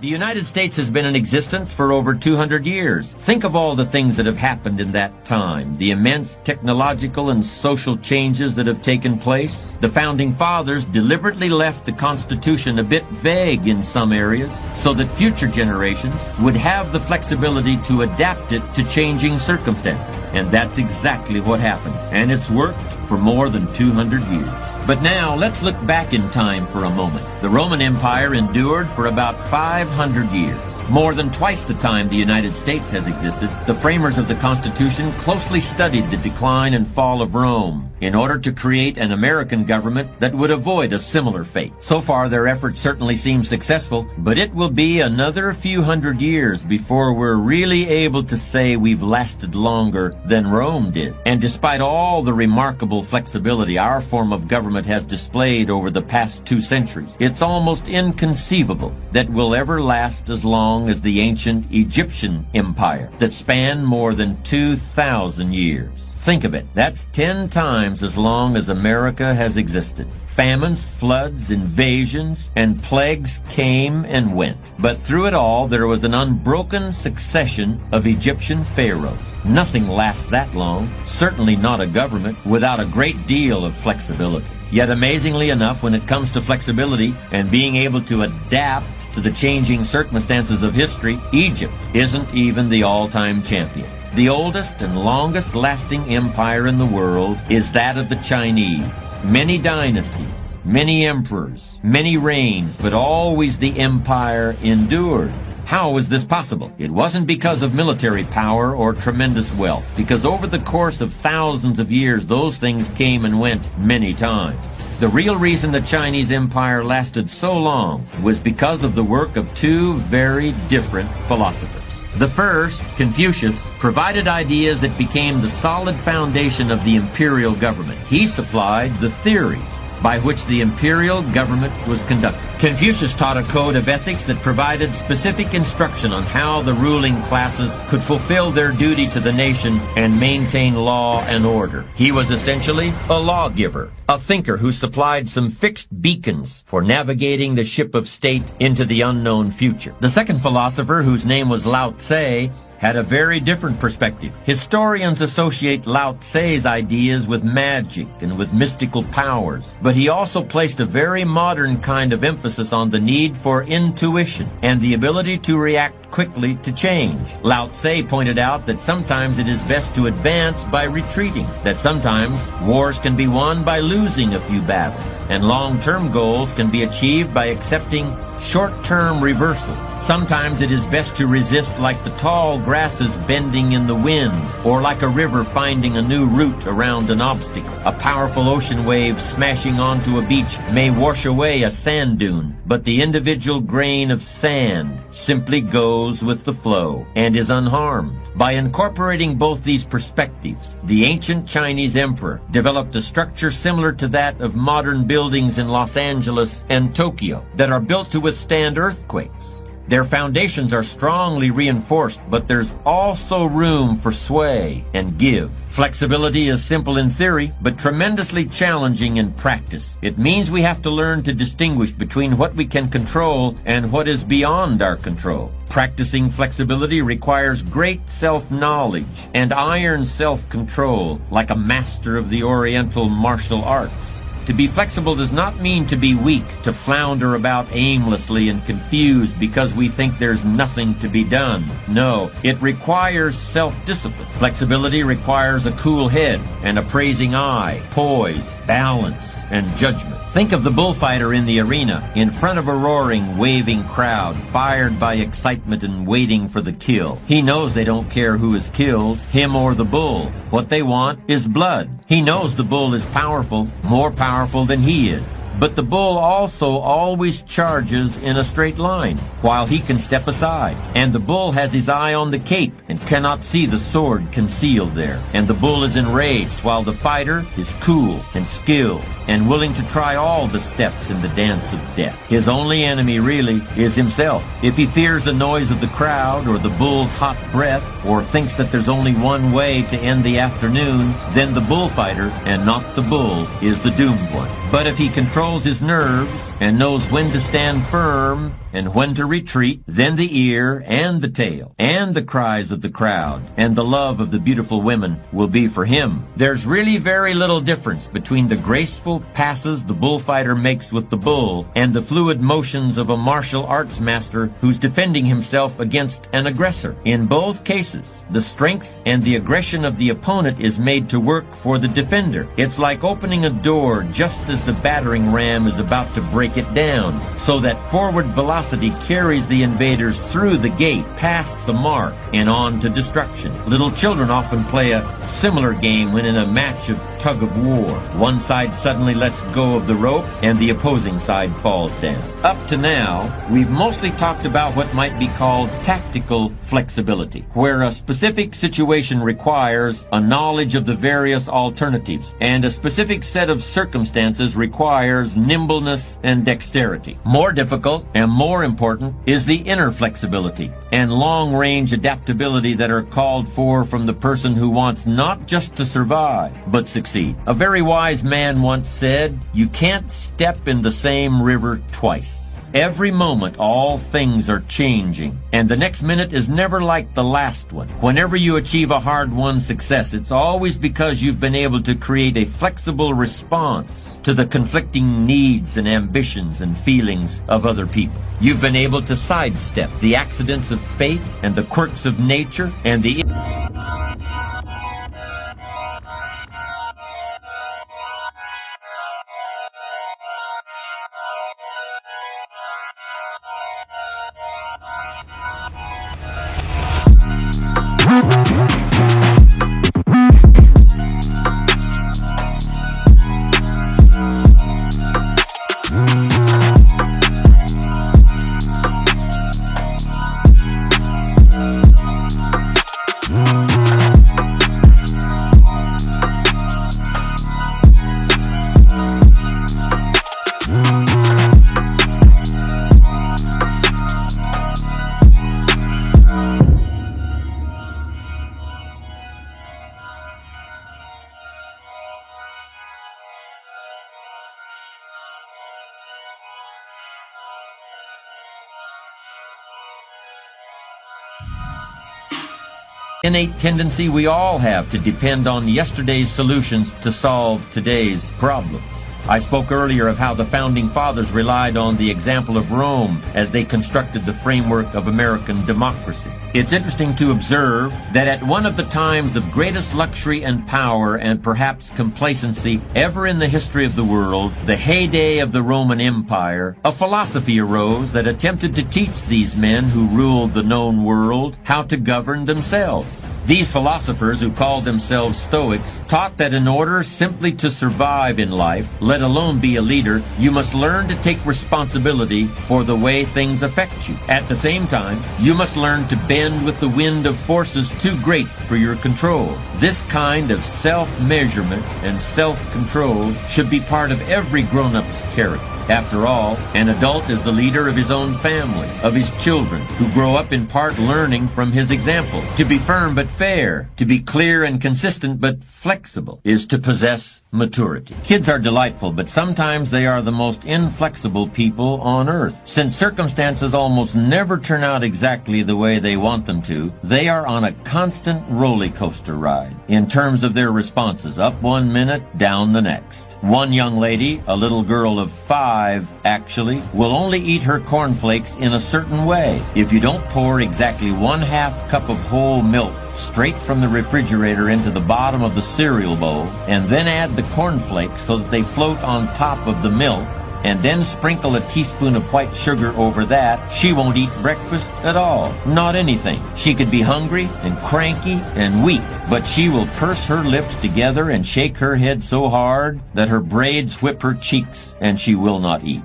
The United States has been in existence for over 200 years. Think of all the things that have happened in that time, the immense technological and social changes that have taken place. The Founding Fathers deliberately left the Constitution a bit vague in some areas so that future generations would have the flexibility to adapt it to changing circumstances. And that's exactly what happened. And it's worked for more than 200 years. But now, let's look back in time for a moment. The Roman Empire endured for about 500 years. More than twice the time the United States has existed. The framers of the Constitution closely studied the decline and fall of Rome in order to create an American government that would avoid a similar fate. So far, their efforts certainly seem successful, but it will be another few hundred years before we're really able to say we've lasted longer than Rome did. And despite all the remarkable flexibility our form of government has displayed over the past 2 centuries, it's almost inconceivable that we'll ever last as long as the ancient Egyptian empire that spanned more than 2,000 years. Think of it. That's 10 times as long as America has existed. Famines, floods, invasions, and plagues came and went. But through it all, there was an unbroken succession of Egyptian pharaohs. Nothing lasts that long, certainly not a government, without a great deal of flexibility. Yet amazingly enough, when it comes to flexibility and being able to adapt to the changing circumstances of history, Egypt isn't even the all-time champion. The oldest and longest-lasting empire in the world is that of the Chinese. Many dynasties, many emperors, many reigns, but always the empire endured. How was this possible? It wasn't because of military power or tremendous wealth, because over the course of thousands of years, those things came and went many times. The real reason the Chinese empire lasted so long was because of the work of 2 very different philosophers. The first, Confucius, provided ideas that became the solid foundation of the imperial government. He supplied the theories by which the imperial government was conducted. Confucius taught a code of ethics that provided specific instruction on how the ruling classes could fulfill their duty to the nation and maintain law and order. He was essentially a lawgiver, a thinker who supplied some fixed beacons for navigating the ship of state into the unknown future. The second philosopher, whose name was Lao Tse, had a very different perspective. Historians associate Lao Tse's ideas with magic and with mystical powers, but he also placed a very modern kind of emphasis on the need for intuition and the ability to react quickly to change. Lao Tse pointed out that sometimes it is best to advance by retreating, that sometimes wars can be won by losing a few battles, and long-term goals can be achieved by accepting short-term reversals. Sometimes it is best to resist like the tall grasses bending in the wind, or like a river finding a new route around an obstacle. A powerful ocean wave smashing onto a beach may wash away a sand dune, but the individual grain of sand simply goes with the flow and is unharmed. By incorporating both these perspectives, the ancient Chinese emperor developed a structure similar to that of modern buildings in Los Angeles and Tokyo that are built to withstand earthquakes. Their foundations are strongly reinforced, but there's also room for sway and give. Flexibility is simple in theory, but tremendously challenging in practice. It means we have to learn to distinguish between what we can control and what is beyond our control. Practicing flexibility requires great self-knowledge and iron self-control, like a master of the Oriental martial arts. To be flexible does not mean to be weak, to flounder about aimlessly and confused because we think there's nothing to be done. No, it requires self-discipline. Flexibility requires a cool head, an appraising eye, poise, balance, and judgment. Think of the bullfighter in the arena, in front of a roaring, waving crowd, fired by excitement and waiting for the kill. He knows they don't care who is killed, him or the bull. What they want is blood. He knows the bull is powerful, more powerful than he is. But the bull also always charges in a straight line, while he can step aside. And the bull has his eye on the cape and cannot see the sword concealed there. And the bull is enraged, while the fighter is cool and skilled and willing to try all the steps in the dance of death. His only enemy, really, is himself. If he fears the noise of the crowd or the bull's hot breath, or thinks that there's only one way to end the afternoon, then the bullfighter, and not the bull, is the doomed one. But if he controls his nerves and knows when to stand firm and when to retreat, then the ear and the tail, and the cries of the crowd, and the love of the beautiful women will be for him. There's really very little difference between the graceful passes the bullfighter makes with the bull and the fluid motions of a martial arts master who's defending himself against an aggressor. In both cases, the strength and the aggression of the opponent is made to work for the defender. It's like opening a door just as the battering ram is about to break it down, so that forward velocity carries the invaders through the gate, past the mark, and on to destruction. Little children often play a similar game when in a match of tug of war. One side suddenly lets go of the rope and the opposing side falls down. Up to now, we've mostly talked about what might be called tactical flexibility, where a specific situation requires a knowledge of the various alternatives, and a specific set of circumstances requires nimbleness and dexterity. More difficult and more important is the inner flexibility and long-range adaptability that are called for from the person who wants not just to survive, but succeed. A very wise man once said, "You can't step in the same river twice." Every moment, all things are changing, and the next minute is never like the last one. Whenever you achieve a hard-won success, it's always because you've been able to create a flexible response to the conflicting needs and ambitions and feelings of other people. You've been able to sidestep the accidents of fate and the quirks of nature and the innate tendency we all have to depend on yesterday's solutions to solve today's problems. I spoke earlier of how the Founding Fathers relied on the example of Rome as they constructed the framework of American democracy. It's interesting to observe that at one of the times of greatest luxury and power and perhaps complacency ever in the history of the world, the heyday of the Roman Empire, a philosophy arose that attempted to teach these men who ruled the known world how to govern themselves. These philosophers, who called themselves Stoics, taught that in order simply to survive in life, let alone be a leader, you must learn to take responsibility for the way things affect you. At the same time, you must learn to bend with the wind of forces too great for your control. This kind of self-measurement and self-control should be part of every grown-up's character. After all, an adult is the leader of his own family, of his children, who grow up in part learning from his example. To be firm but fair, to be clear and consistent but flexible, is to possess maturity. Kids are delightful, but sometimes they are the most inflexible people on earth. Since circumstances almost never turn out exactly the way they want them to, they are on a constant roller coaster ride in terms of their responses, up one minute, down the next. One young lady, a little girl of 5 actually, will only eat her cornflakes in a certain way. If you don't pour exactly 1/2 cup of whole milk straight from the refrigerator into the bottom of the cereal bowl, and then add the cornflakes so that they float on top of the milk, and then sprinkle a teaspoon of white sugar over that, she won't eat breakfast at all. Not anything. She could be hungry and cranky and weak, but she will purse her lips together and shake her head so hard that her braids whip her cheeks, and she will not eat.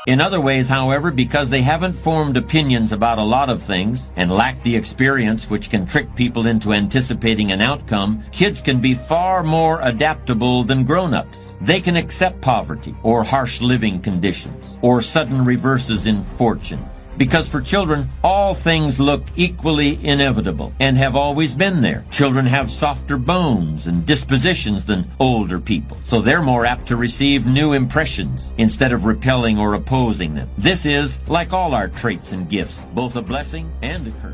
In other ways, however, because they haven't formed opinions about a lot of things and lack the experience which can trick people into anticipating an outcome, kids can be far more adaptable than grown-ups. They can accept poverty or harsh living conditions or sudden reverses in fortune. Because for children, all things look equally inevitable and have always been there. Children have softer bones and dispositions than older people, so they're more apt to receive new impressions instead of repelling or opposing them. This is, like all our traits and gifts, both a blessing and a curse.